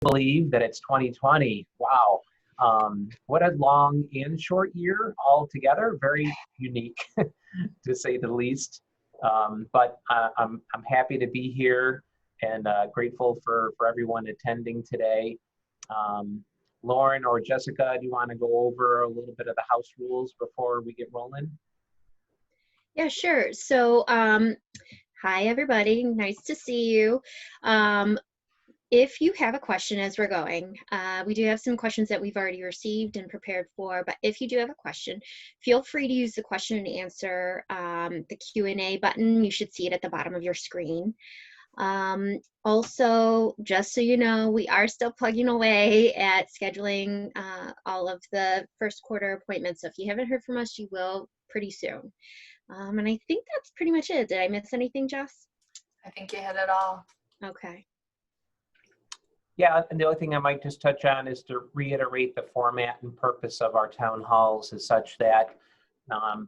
believe that it's 2020. Wow. What a long and short year altogether. Very unique, to say the least. But I'm happy to be here and grateful for everyone attending today. Um, Lauren or Jessica, do you want to go over a little bit of the house rules before we get rolling? Yeah, sure. So, hi everybody. Nice to see you. If you have a question as we're going, we do have some questions that we've already received and prepared for, but if you do have a question, feel free to use the question and answer, the Q&A button. You should see it at the bottom of your screen. Also, just so you know, we are still plugging away at scheduling all of the first quarter appointments. So if you haven't heard from us, you will pretty soon. And I think that's pretty much it. Did I miss anything, Jess? I think you hit it all. Okay. Yeah, and the only thing I might just touch on is to reiterate the format and purpose of our town halls is such that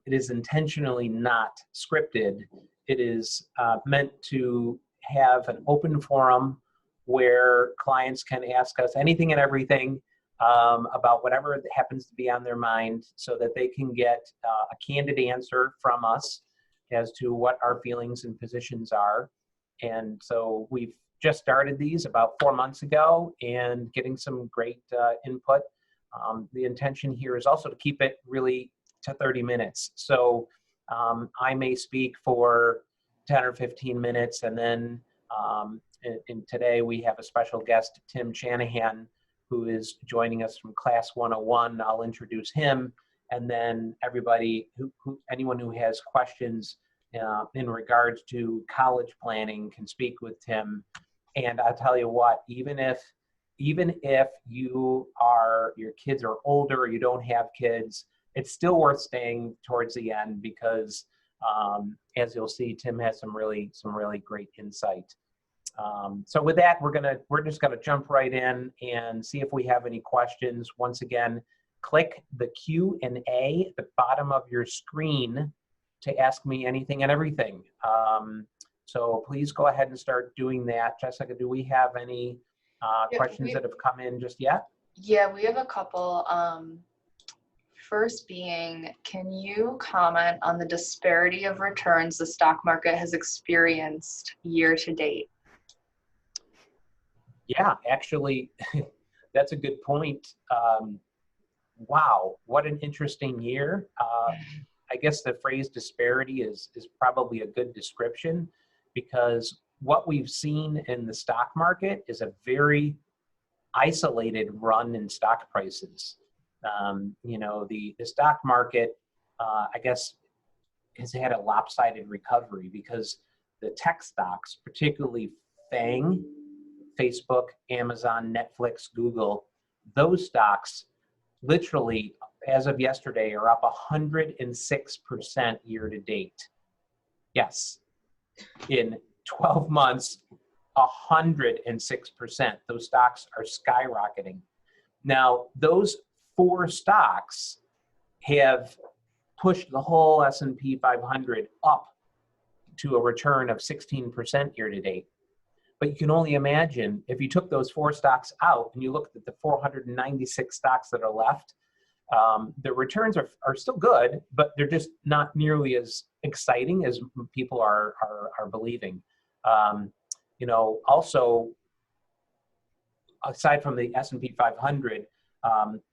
it is intentionally not scripted. It is meant to have an open forum where clients can ask us anything and everything about whatever happens to be on their mind so that they can get a candid answer from us as to what our feelings and positions are. And so we've just started these about 4 months ago and getting some great input. The intention here is also to keep it really to 30 minutes. So I may speak for 10 or 15 minutes, and then and today we have a special guest, Tim Shanahan, who is joining us from Class 101. I'll introduce him, and then everybody, anyone who has questions in regards to college planning can speak with Tim. And I'll tell you what, even if your kids are older or you don't have kids, it's still worth staying towards the end because as you'll see, Tim has some really great insight. So with that, we're just gonna jump right in and see if we have any questions. Once again, click the Q&A at the bottom of your screen to ask me anything and everything. So please go ahead and start doing that. Jessica, do we have any questions that have come in just yet? Yeah, we have a couple. First being, can you comment on the disparity of returns the stock market has experienced year to date? Yeah, actually, that's a good point. Wow, what an interesting year. I guess the phrase disparity is probably a good description, because what we've seen in the stock market is a very isolated run in stock prices. You know, the stock market, I guess, has had a lopsided recovery because the tech stocks, particularly FANG, Facebook, Amazon, Netflix, Google, those stocks literally, as of yesterday, are up 106% year to date. Yes. In 12 months, 106%. Those stocks are skyrocketing. Now, those 4 stocks have pushed the whole S&P 500 up to a return of 16% year to date. But you can only imagine if you took those 4 stocks out and you looked at the 496 stocks that are left, the returns are still good, but they're just not nearly as exciting as people are believing. You know, also, aside from the S&P 500,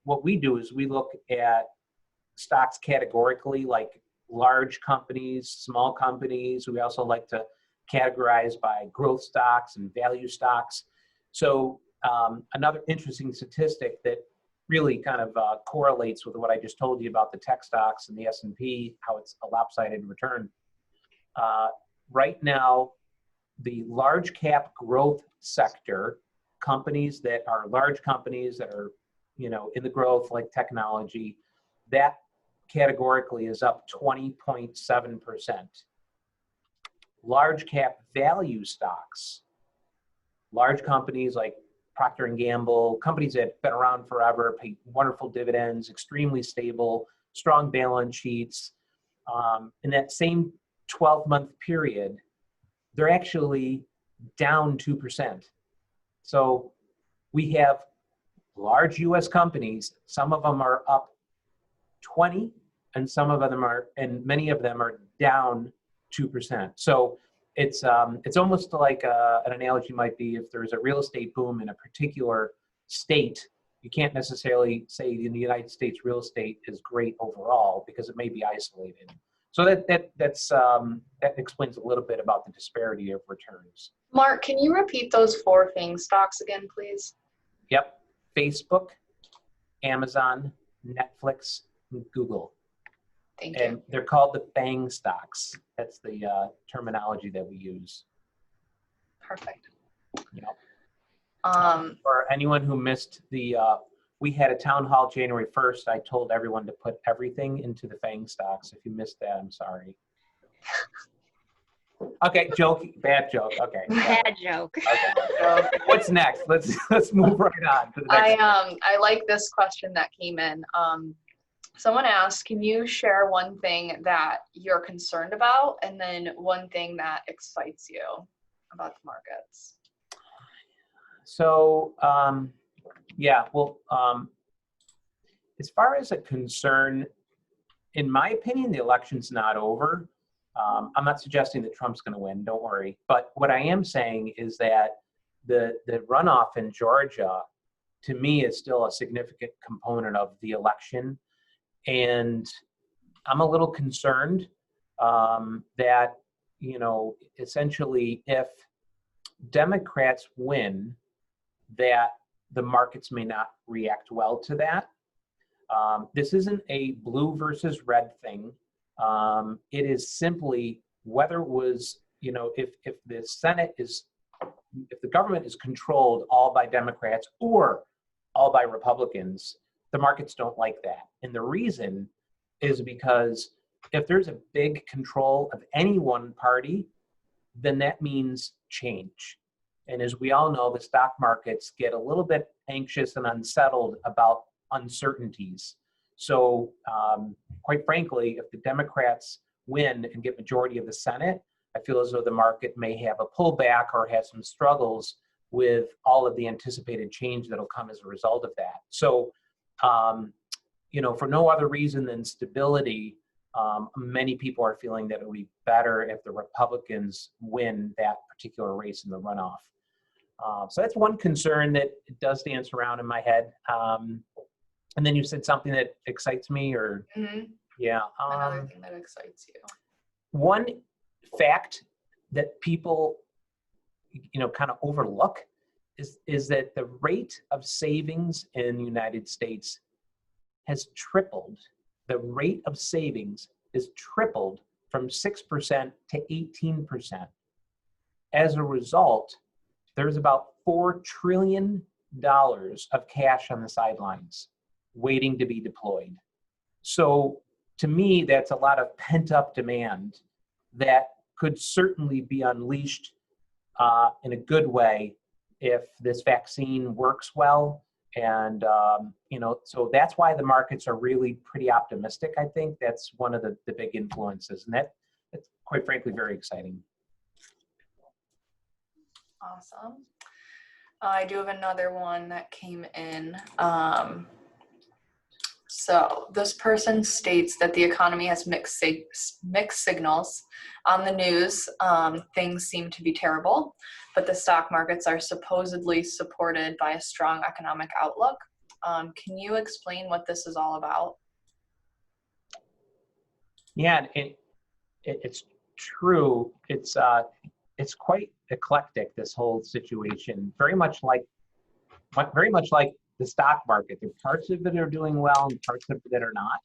what we do is we look at stocks categorically, like large companies, small companies. We also like to categorize by growth stocks and value stocks. So another interesting statistic that really kind of correlates with what I just told you about the tech stocks and the S&P, how it's a lopsided return. Right now, the large cap growth sector, companies that are large companies that are, you know, in the growth like technology, that categorically is up 20.7%. Large cap value stocks, large companies like Procter & Gamble, companies that have been around forever, pay wonderful dividends, extremely stable, strong balance sheets. In that same 12-month period, they're actually down 2%. So we have large US companies, some of them are up 20 and some of them are, and many of them are down 2%. So it's almost like an analogy might be if there's a real estate boom in a particular state, you can't necessarily say in the United States real estate is great overall because it may be isolated. So that explains a little bit about the disparity of returns. Mark, can you repeat those 4 FANG stocks again, please? Yep. Facebook, Amazon, Netflix, and Google. Thank you. And they're called the FANG stocks. That's the terminology that we use. Perfect. Yep. For anyone who missed we had a town hall January 1st. I told everyone to put everything into the FANG stocks. If you missed that, I'm sorry. Okay, joke, bad joke. Okay. Bad joke. Okay. What's next? Let's move right on to the next. I like this question that came in. Someone asked, can you share one thing that you're concerned about and then one thing that excites you about the markets? So, yeah, well, as far as a concern, in my opinion, the election's not over. I'm not suggesting that Trump's going to win, don't worry. But what I am saying is that the runoff in Georgia, to me, is still a significant component of the election. And I'm a little concerned that, essentially if Democrats win, that the markets may not react well to that. This isn't a blue versus red thing. It is simply whether it was, if the Senate is, if the government is controlled all by Democrats or all by Republicans, the markets don't like that. And the reason is because if there's a big control of any one party, then that means change. And as we all know, the stock markets get a little bit anxious and unsettled about uncertainties. So quite frankly, if the Democrats win and get majority of the Senate, I feel as though the market may have a pullback or have some struggles with all of the anticipated change that'll come as a result of that. So, for no other reason than stability, many people are feeling that it would be better if the Republicans win that particular race in the runoff. So that's one concern that does dance around in my head. And then you said something that excites me, or yeah. Another thing that excites you. One fact that people, kind of overlook is that the rate of savings in the United States has tripled. The rate of savings is tripled from 6% to 18%. As a result, there's about $4 trillion of cash on the sidelines waiting to be deployed. So to me, that's a lot of pent-up demand that could certainly be unleashed in a good way if this vaccine works well. And, so that's why the markets are really pretty optimistic. I think that's one of the big influences. And that's quite frankly very exciting. Awesome. I do have another one that came in. So this person states that the economy has mixed signals. On the news, things seem to be terrible, but the stock markets are supposedly supported by a strong economic outlook. Can you explain what this is all about? Yeah, it's true. It's quite eclectic, this whole situation. Very much like the stock market. There are parts of it are doing well and parts of it that are not.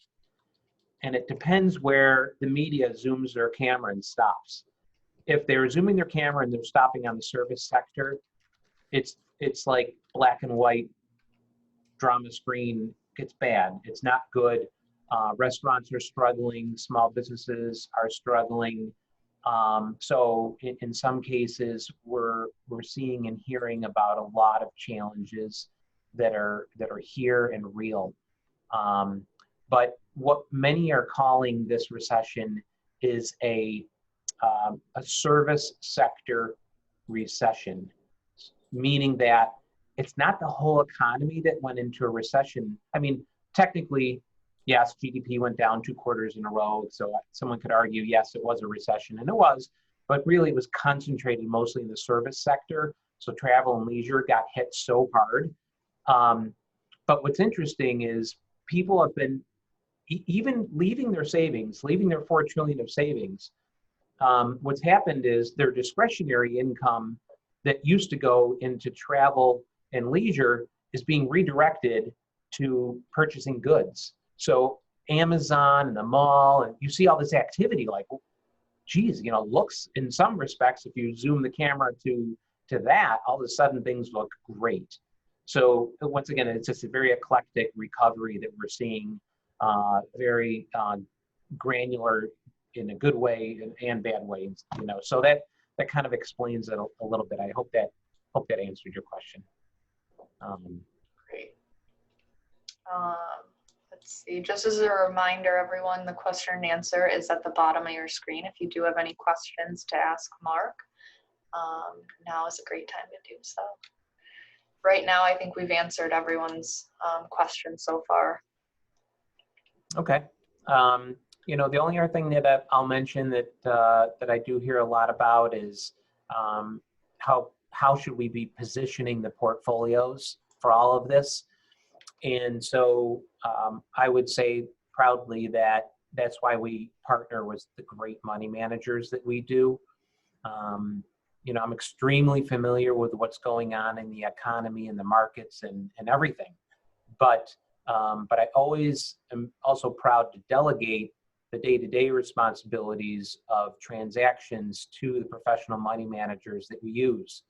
And it depends where the media zooms their camera and stops. If they're zooming their camera and they're stopping on the service sector, it's like black and white drama screen. It's bad. It's not good. Restaurants are struggling. Small businesses are struggling. So in some cases, we're seeing and hearing about a lot of challenges that are here and real. But what many are calling this recession is a service sector recession, meaning that it's not the whole economy that went into a recession. I mean, technically, yes, GDP went down 2 quarters in a row. So someone could argue, yes, it was a recession, and it was, but really it was concentrated mostly in the service sector. So travel and leisure got hit so hard. But what's interesting is people have been even leaving their savings, leaving their 4 trillion of savings. What's happened is their discretionary income that used to go into travel and leisure is being redirected to purchasing goods. So Amazon and the mall, and you see all this activity like, geez, looks in some respects, if you zoom the camera to that, all of a sudden things look great. So once again, it's just a very eclectic recovery that we're seeing, very granular in a good way and bad ways, So that kind of explains it a little bit. I hope that answered your question. Great. Let's see, just as a reminder, everyone, the question and answer is at the bottom of your screen. If you do have any questions to ask Mark, now is a great time to do so. Right now, I think we've answered everyone's questions so far. Okay. The only other thing that I'll mention that I do hear a lot about is how should we be positioning the portfolios for all of this? And so I would say proudly that that's why we partner with the great money managers that we do. I'm extremely familiar with what's going on in the economy and the markets and everything. But I always am also proud to delegate the day-to-day responsibilities of transactions to the professional money managers that we use.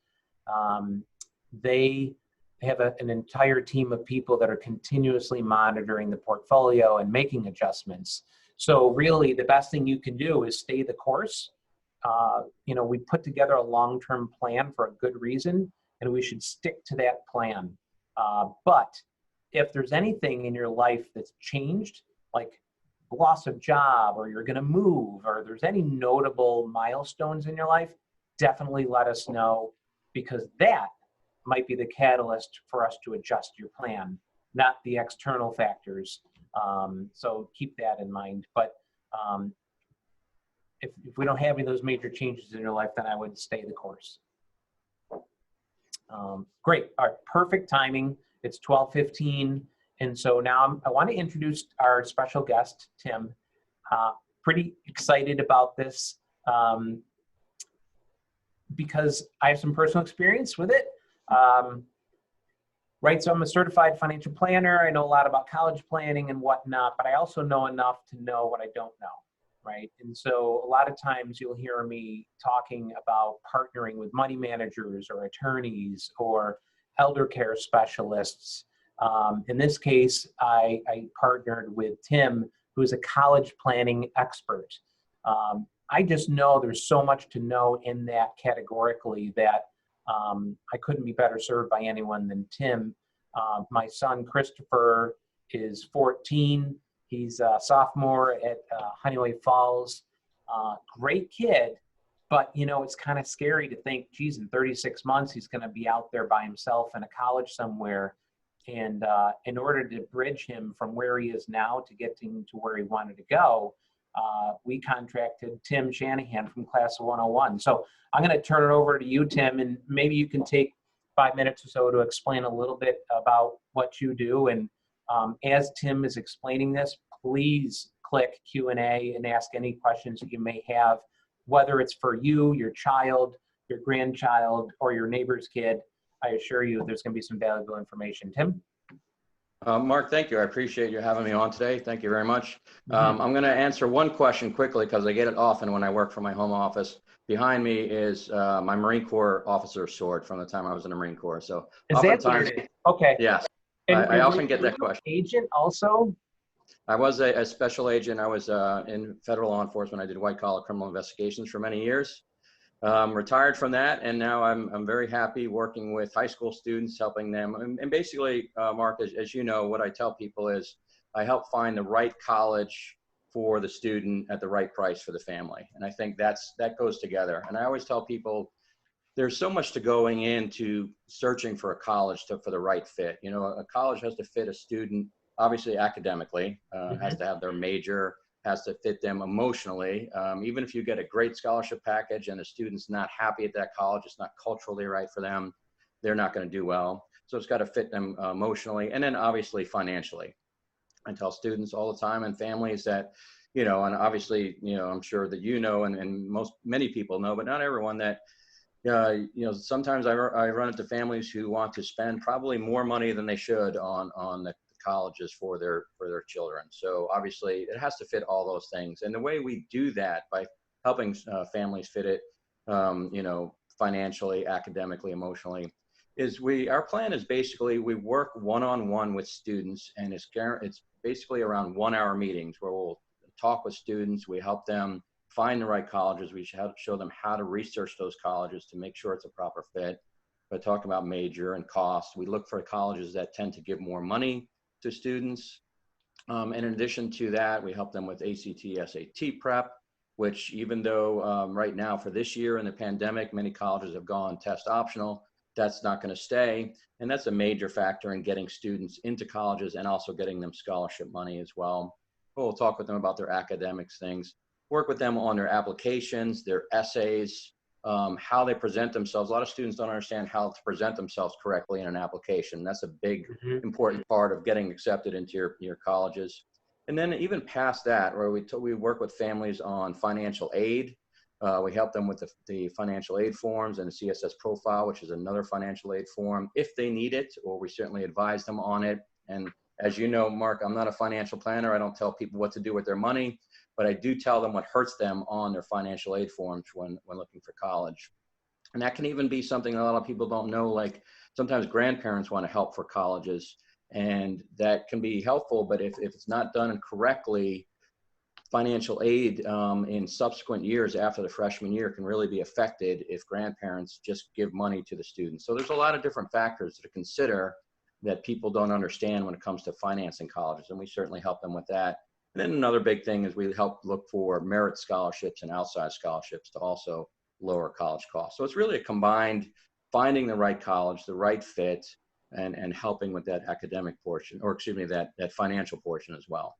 They have an entire team of people that are continuously monitoring the portfolio and making adjustments. So really the best thing you can do is stay the course. We put together a long-term plan for a good reason, and we should stick to that plan. But if there's anything in your life that's changed, like loss of job, or you're going to move, or there's any notable milestones in your life, definitely let us know, because that might be the catalyst for us to adjust your plan, not the external factors. So keep that in mind. But if we don't have any of those major changes in your life, then I would stay the course. Great. All right. Perfect timing. It's 12:15. And so now I want to introduce our special guest, Tim. Pretty excited about this because I have some personal experience with it. Right, so I'm a certified financial planner. I know a lot about college planning and whatnot, but I also know enough to know what I don't know, right? And so a lot of times you'll hear me talking about partnering with money managers or attorneys or elder care specialists. In this case, I partnered with Tim, who's a college planning expert. I just know there's so much to know in that categorically that I couldn't be better served by anyone than Tim. My son, Christopher, is 14. He's a sophomore at Honeyway Falls. Great kid, but it's kind of scary to think, geez, in 36 months, he's going to be out there by himself in a college somewhere. And in order to bridge him from where he is now to getting to where he wanted to go, we contracted Tim Shanahan from Class of 101. So I'm going to turn it over to you, Tim, and maybe you can take 5 minutes or so to explain a little bit about what you do. And as Tim is explaining this, please click Q&A and ask any questions that you may have, whether it's for you, your child, your grandchild, or your neighbor's kid. I assure you there's going to be some valuable information. Tim? Mark, thank you. I appreciate you having me on today. Thank you very much. I'm going to answer one question quickly because I get it often when I work from my home office. Behind me is my Marine Corps officer sword from the time I was in the Marine Corps. So is oftentimes, that okay? Yes, I often get that question. Agent also? I was a special agent. I was in federal law enforcement. I did white collar criminal investigations for many years. Retired from that, and now I'm very happy working with high school students, helping them. And basically, Mark, as you know, what I tell people is I help find the right college for the student at the right price for the family. And I think that goes together. And I always tell people, there's so much to going into searching for a college for the right fit. You know, a college has to fit a student, obviously academically, has to have their major, has to fit them emotionally. Even if you get a great scholarship package and the student's not happy at that college, it's not culturally right for them, they're not going to do well. So it's got to fit them emotionally, and then obviously financially. I tell students all the time and families that, you know, and obviously, you know, I'm sure that you know, and many people know, but not everyone, that you know, sometimes I run into families who want to spend probably more money than they should on the colleges for their children. So obviously it has to fit all those things. And the way we do that by helping families fit it, you know, financially, academically, emotionally, is our plan is basically we work one-on-one with students, and it's basically around 1-hour meetings where we'll talk with students. We help them find the right colleges. We show them how to research those colleges to make sure it's a proper fit. But talking about major and cost, we look for colleges that tend to give more money to students. And in addition to that, we help them with ACT, SAT prep, which even though right now for this year in the pandemic, many colleges have gone test optional, that's not going to stay. And that's a major factor in getting students into colleges and also getting them scholarship money as well. We'll talk with them about their academics things, work with them on their applications, their essays, how they present themselves. A lot of students don't understand how to present themselves correctly in an application. That's a big, important part of getting accepted into your colleges. And then even past that, where we work with families on financial aid. We help them with the financial aid forms and the CSS profile, which is another financial aid form, if they need it, or we certainly advise them on it. And as you know, Mark, I'm not a financial planner. I don't tell people what to do with their money, but I do tell them what hurts them on their financial aid forms when looking for college. And that can even be something a lot of people don't know, like sometimes grandparents want to help for colleges, and that can be helpful, but if it's not done correctly, financial aid in subsequent years after the freshman year can really be affected if grandparents just give money to the students. So there's a lot of different factors to consider that people don't understand when it comes to financing colleges, and we certainly help them with that. And then another big thing is we help look for merit scholarships and outside scholarships to also lower college costs. So it's really a combined finding the right college, the right fit, and helping with that academic portion, or excuse me, that financial portion as well.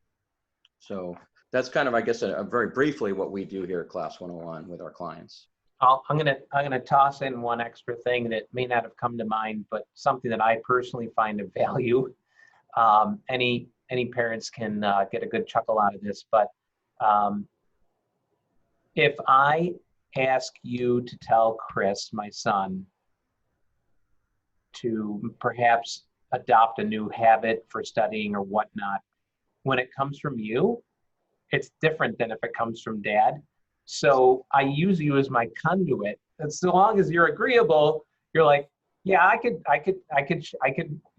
So that's kind of, I guess, a very briefly what we do here at Class 101 with our clients. I'm gonna toss in one extra thing that may not have come to mind, but something that I personally find of value. Any parents can get a good chuckle out of this, but if I ask you to tell Chris, my son, to perhaps adopt a new habit for studying or whatnot, when it comes from you, it's different than if it comes from dad. So I use you as my conduit. And so long as you're agreeable, you're like, yeah, I could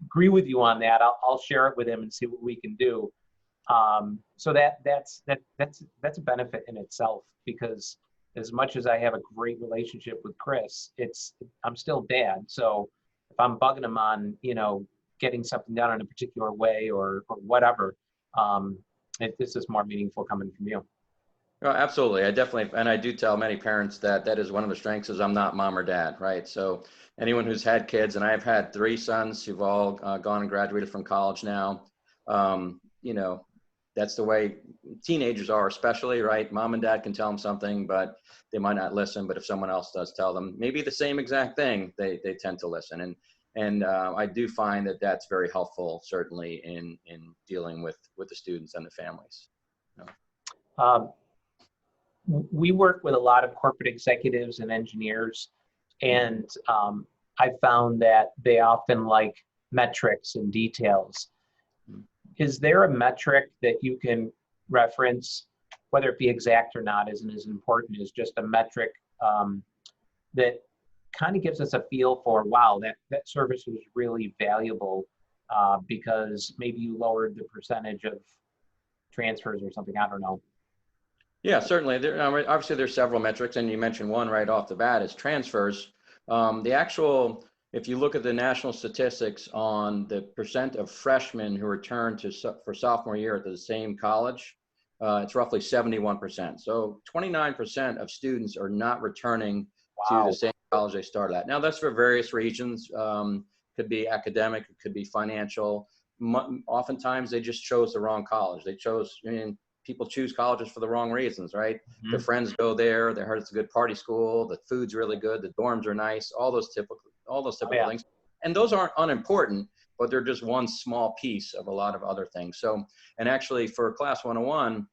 agree with you on that. I'll share it with him and see what we can do. So that's a benefit in itself, because as much as I have a great relationship with Chris, I'm still dad. So if I'm bugging him on, getting something done in a particular way or whatever, this is more meaningful coming from you. Oh, absolutely. I do tell many parents that is one of the strengths is I'm not mom or dad, right? So anyone who's had kids, and I've had 3 sons who've all gone and graduated from college now, that's the way teenagers are, especially, right? Mom and dad can tell them something, but they might not listen. But if someone else does tell them maybe the same exact thing, they tend to listen. And I do find that that's very helpful, certainly in dealing with the students and the families. We work with a lot of corporate executives and engineers, and I found that they often like metrics and details. Is there a metric that you can reference, whether it be exact or not, isn't as important as just a metric that kind of gives us a feel for, wow, that service was really valuable because maybe you lowered the percentage of transfers or something, I don't know. Yeah, certainly. Obviously, there's several metrics, and you mentioned one right off the bat is transfers. If you look at the national statistics on the percent of freshmen who return for sophomore year at the same college, it's roughly 71%. So 29% of students are not returning to the same college they start at. Now that's for various reasons. Could be academic, it could be financial. Oftentimes they just chose the wrong college. People choose colleges for the wrong reasons, right? Mm-hmm. Their friends go there. They heard it's a good party school. The food's really good. The dorms are nice. All those typical things. And those aren't unimportant, but they're just one small piece of a lot of other things. So, and actually for Class 101,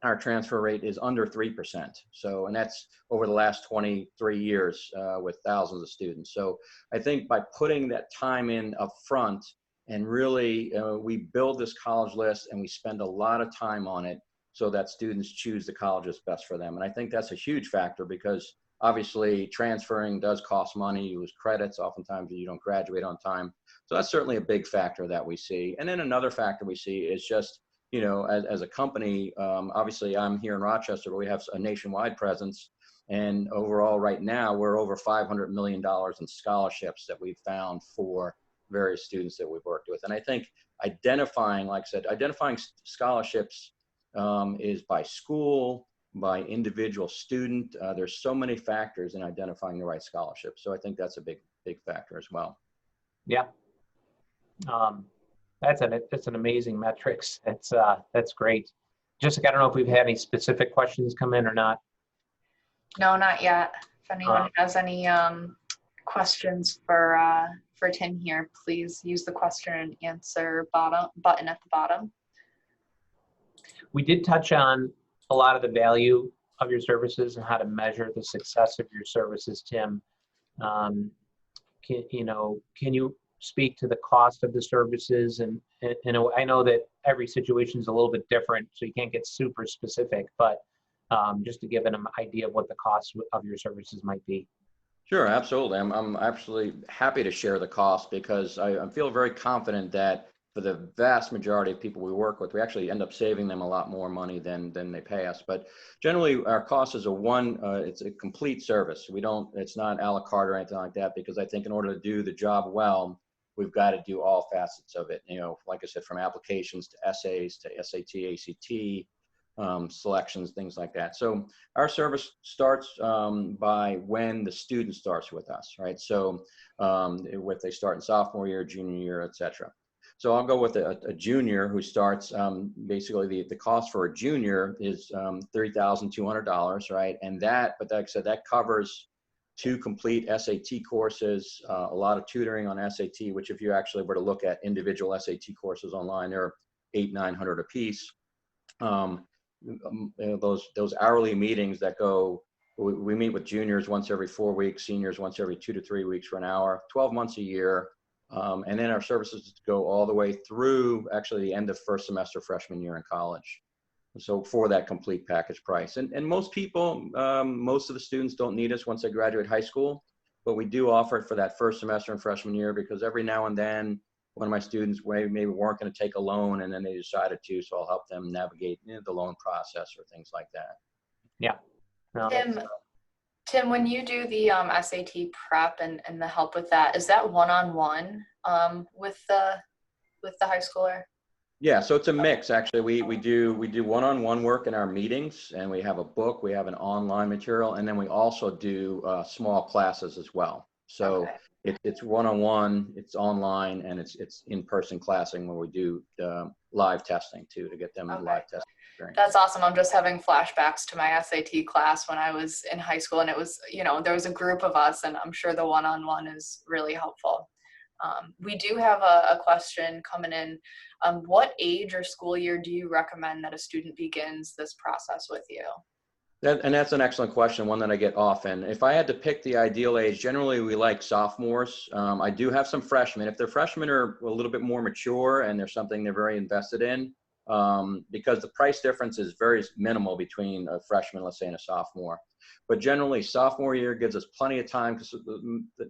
our transfer rate is under 3%. So, and that's over the last 23 years with thousands of students. So I think by putting that time in up front and really we build this college list and we spend a lot of time on it so that students choose the college that's best for them. And I think that's a huge factor because obviously transferring does cost money. You lose credits. Oftentimes you don't graduate on time. So that's certainly a big factor that we see. And then another factor we see is just, as a company, obviously I'm here in Rochester, but we have a nationwide presence. And overall right now, we're over $500 million in scholarships that we've found for various students that we've worked with. And I think identifying scholarships is by school, by individual student. There's so many factors in identifying the right scholarship. So I think that's a big factor as well. Yeah. That's an amazing metrics. That's great. Jessica, I don't know if we've had any specific questions come in or not. No, not yet. If anyone has any questions for Tim here, please use the question and answer button at the bottom. We did touch on a lot of the value of your services and how to measure the success of your services, Tim. Can you speak to the cost of the services? And I know that every situation is a little bit different, so you can't get super specific, but just to give them an idea of what the cost of your services might be. Sure, absolutely. I'm absolutely happy to share the cost because I feel very confident that for the vast majority of people we work with, we actually end up saving them a lot more money than they pay us. But generally, our cost is it's a complete service. It's not a la carte or anything like that, because I think in order to do the job well, we've got to do all facets of it. Like I said, from applications to essays to SAT, ACT, selections, things like that. So our service starts by when the student starts with us, right? So if they start in sophomore year, junior year, et cetera. So I'll go with a junior who starts, basically the cost for a junior is $3,200, right? And but like I said, that covers 2 complete SAT courses, a lot of tutoring on SAT, which if you actually were to look at individual SAT courses online, they're $800-900 a piece. Those hourly meetings that we meet with juniors once every 4 weeks, seniors once every 2 to 3 weeks for an hour, 12 months a year. And then our services go all the way through actually the end of first semester freshman year in college. So for that complete package price. And most people, most of the students don't need us once they graduate high school, but we do offer it for that first semester and freshman year because every now and then one of my students maybe weren't going to take a loan and then they decided to, so I'll help them navigate the loan process or things like that. Yeah. No, Tim, when you do the SAT prep and the help with that, is that one-on-one with the high schooler? Yeah, so it's a mix actually. We do one-on-one work in our meetings, and we have a book, we have an online material, and then we also do small classes as well. So okay. It's one-on-one, it's online, and it's in-person classing where we do live testing too to get them in live testing. That's awesome. I'm just having flashbacks to my SAT class when I was in high school, and it was, there was a group of us, and I'm sure the one-on-one is really helpful. We do have a question coming in. What age or school year do you recommend that a student begins this process with you? And that's an excellent question, one that I get often. If I had to pick the ideal age, generally we like sophomores. I do have some freshmen. If the freshmen are a little bit more mature and there's something they're very invested in, because the price difference is very minimal between a freshman, let's say, and a sophomore. But generally, sophomore year gives us plenty of time because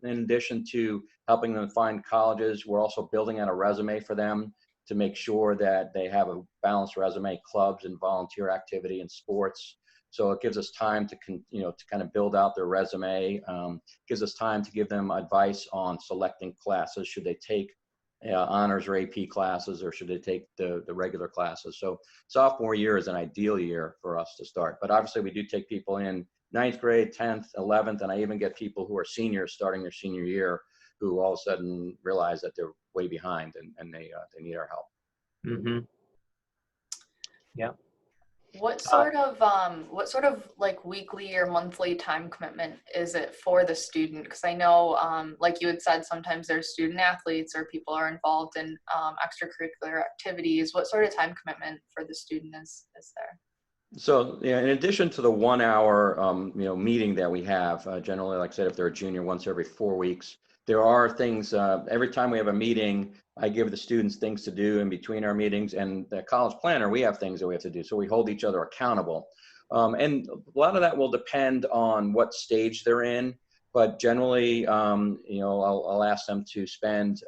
in addition to helping them find colleges, we're also building out a resume for them to make sure that they have a balanced resume, clubs and volunteer activity and sports. So it gives us time to kind of build out their resume. Gives us time to give them advice on selecting classes. Should they take honors or AP classes, or should they take the regular classes? So sophomore year is an ideal year for us to start. But obviously we do take people in ninth grade, 10th, 11th, and I even get people who are seniors starting their senior year who all of a sudden realize that they're way behind and they need our help. Mm-hmm. Yeah. What sort of like weekly or monthly time commitment is it for the student? Because I know, like you had said, sometimes there's student athletes or people are involved in extracurricular activities. What sort of time commitment for the student is there? So yeah, in addition to the 1 hour, meeting that we have, generally, like I said, if they're a junior, once every 4 weeks, there are things, every time we have a meeting, I give the students things to do in between our meetings, and the college planner, we have things that we have to do. So we hold each other accountable. And a lot of that will depend on what stage they're in, but generally, I'll ask them to spend,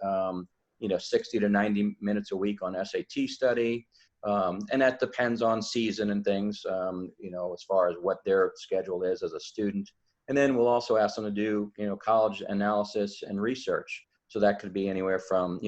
60 to 90 minutes a week on SAT study. And that depends on season and things, as far as what their schedule is as a student. And then we'll also ask them to do, college analysis and research. So that could be anywhere from,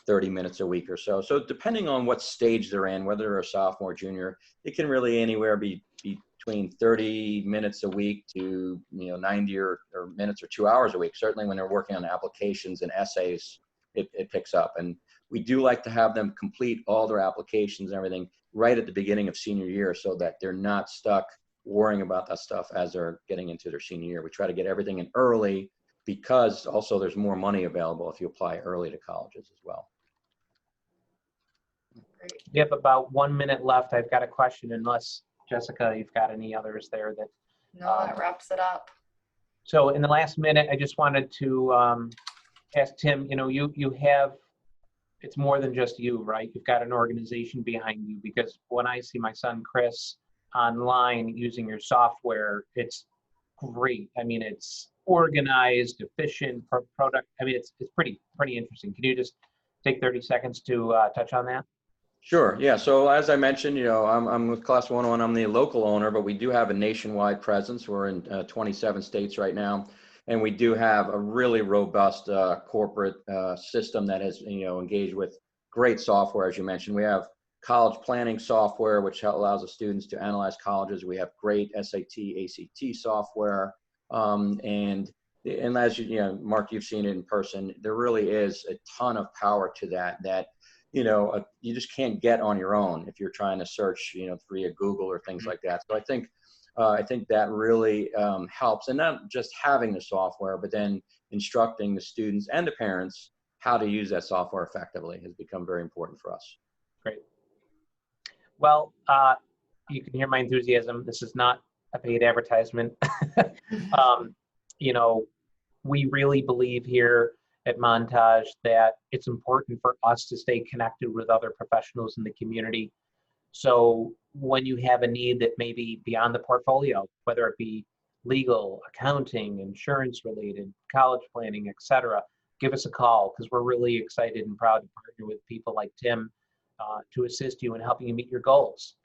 30 minutes a week or so. So depending on what stage they're in, whether they're a sophomore or junior, it can really anywhere be between 30 minutes a week to, 90 or minutes or 2 hours a week. Certainly when they're working on applications and essays, it picks up. And we do like to have them complete all their applications and everything right at the beginning of senior year so that they're not stuck worrying about that stuff as they're getting into their senior year. We try to get everything in early because also there's more money available if you apply early to colleges as well. Great. We have about 1 minute left. I've got a question, unless Jessica, you've got any others there that. No, that wraps it up. So in the last minute, I just wanted to ask Tim, you have, it's more than just you, right? You've got an organization behind you, because when I see my son, Chris, online using your software, it's great. I mean, it's organized, efficient, product. I mean, it's pretty interesting. Can you just take 30 seconds to touch on that? Sure. Yeah. So as I mentioned, I'm with Class 101. I'm the local owner, but we do have a nationwide presence. We're in 27 states right now, and we do have a really robust corporate system that has, engaged with great software. As you mentioned, we have college planning software, which allows the students to analyze colleges. We have great SAT, ACT software, and as Mark, you've seen it in person. There really is a ton of power to that. You just can't get on your own if you're trying to search, via Google or things like that. So I think that really helps, and not just having the software, but then instructing the students and the parents how to use that software effectively has become very important for us. Great. Well, you can hear my enthusiasm. This is not a paid advertisement. We really believe here at Montage that it's important for us to stay connected with other professionals in the community. So when you have a need that may be beyond the portfolio, whether it be legal, accounting, insurance related, college planning, etc., give us a call, because we're really excited and proud to partner with people like Tim to assist you in helping you meet your goals.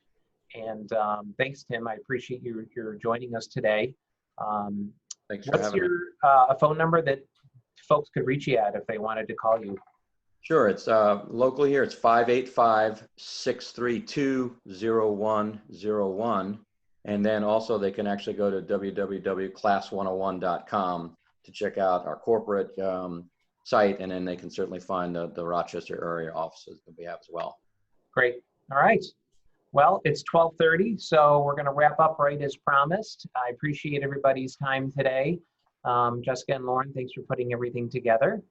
And thanks, Tim. I appreciate your joining us today. Thanks for What's having me. your a phone number that folks could reach you at if they wanted to call you? Sure. It's locally here. It's 585-632-0101. And then also they can actually go to www.class101.com to check out our corporate site. And then they can certainly find the Rochester area offices that we have as well. Great. All right. Well, it's 12:30, so we're going to wrap up right as promised. I appreciate everybody's time today. Jessica and Lauren, thanks for putting everything together.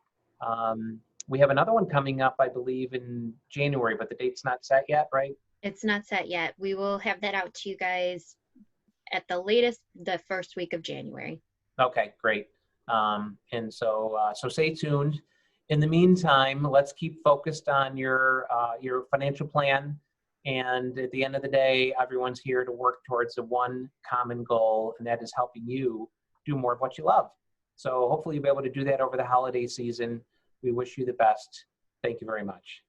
We have another one coming up, I believe, in January, but the date's not set yet, right? It's not set yet. We will have that out to you guys at the latest, the first week of January. Okay, great. And so stay tuned. In the meantime, let's keep focused on your financial plan. And at the end of the day, everyone's here to work towards the one common goal, and that is helping you do more of what you love. So hopefully you'll be able to do that over the holiday season. We wish you the best. Thank you very much.